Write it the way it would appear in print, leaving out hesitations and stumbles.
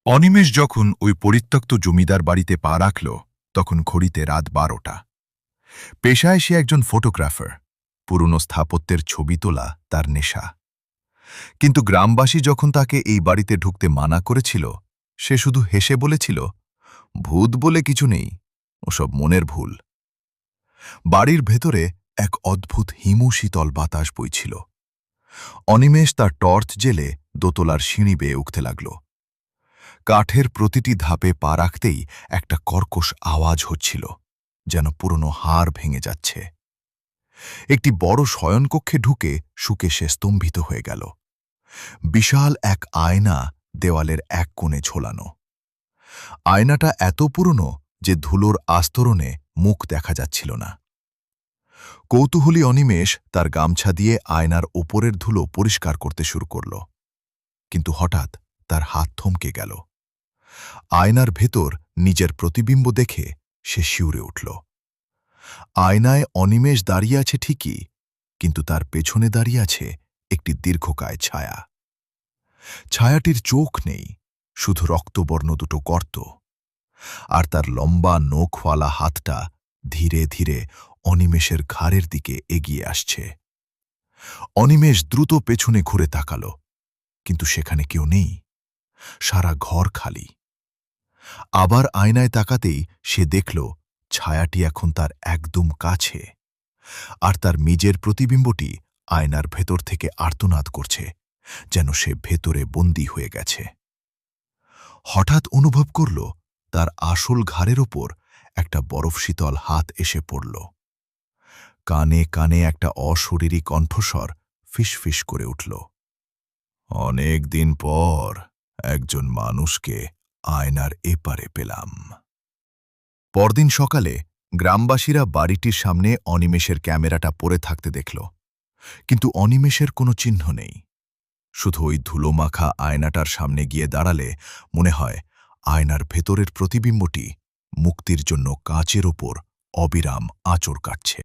অনিমেষ যখন ওই পরিত্যক্ত জমিদার বাড়িতে পা রাখল তখন ঘড়িতে রাত 12টা। পেশায় সে একজন ফটোগ্রাফার। পুরনো স্থাপত্যের ছবি তোলা তার নেশা। কিন্তু গ্রামবাসী যখন তাকে এই বাড়িতে ঢুকতে মানা করেছিল, সে শুধু হেসে বলেছিল, ভূত বলে কিছু নেই, ওসব মনের ভুল। বাড়ির ভেতরে এক অদ্ভুত হিমশীতল বাতাস বইছিল। অনিমেষ তার টর্চ জেলে দোতলার সিঁড়ি বেয়ে উঠতে লাগল। কাঠের প্রতিটি ধাপে পা রাখতেই একটা কর্কশ আওয়াজ হচ্ছিল, যেন পুরনো হাড় ভেঙে যাচ্ছে। একটি বড় শয়নকক্ষে ঢুকে শুকে সে স্তম্ভিত হয়ে গেল। বিশাল এক আয়না দেওয়ালের এক কোণে ঝোলানো। আয়নাটা এত পুরনো যে ধুলোর আস্তরণে মুখ দেখা যাচ্ছিল না। কৌতূহলী অনিমেষ তার গামছা দিয়ে আয়নার ওপরের ধুলো পরিষ্কার করতে শুরু করল। কিন্তু হঠাৎ তার হাত থমকে গেল। আয়নার ভেতর নিজের প্রতিবিম্ব দেখে সে শিউরে উঠল। আয়নায় অনিমেষ দাঁড়িয়ে আছে ঠিকই, কিন্তু তার পেছনে দাঁড়িয়ে আছে একটি দীর্ঘকায় ছায়া। ছায়াটির চোখ নেই, শুধু রক্তবর্ণ দুটো গর্ত। আর তার লম্বা নখওয়ালা হাতটা ধীরে ধীরে অনিমেষের ঘাড়ের দিকে এগিয়ে আসছে। অনিমেষ দ্রুত পেছনে ঘুরে তাকাল, কিন্তু সেখানে কেউ নেই। সারা ঘর খালি। আবার আয়নায় তাকাতেই সে দেখল ছায়াটি এখন তার একদম কাছে, আর তার নিজের প্রতিবিম্বটি আয়নার ভেতর থেকে আর্তনাদ করছে, যেন সে ভেতরে বন্দী হয়ে গেছে। হঠাৎ অনুভব করল তার আসল ঘাড়ের ওপর একটা বরফশীতল হাত এসে পড়ল। কানে কানে একটা অশরীরী কণ্ঠস্বর ফিসফিস করে উঠল, অনেক দিন পর একজন মানুষকে আয়নার এপারে পেলাম। পরদিন সকালে গ্রামবাসীরা বাড়িটির সামনে অনিমেষের ক্যামেরাটা পড়ে থাকতে দেখল, কিন্তু অনিমেষের কোনো চিহ্ন নেই। শুধু ওই ধুলোমাখা আয়নাটার সামনে গিয়ে দাঁড়ালে মনে হয় আয়নার ভেতরের প্রতিবিম্বটি মুক্তির জন্য কাঁচের ওপর অবিরাম আঁচড় কাটছে।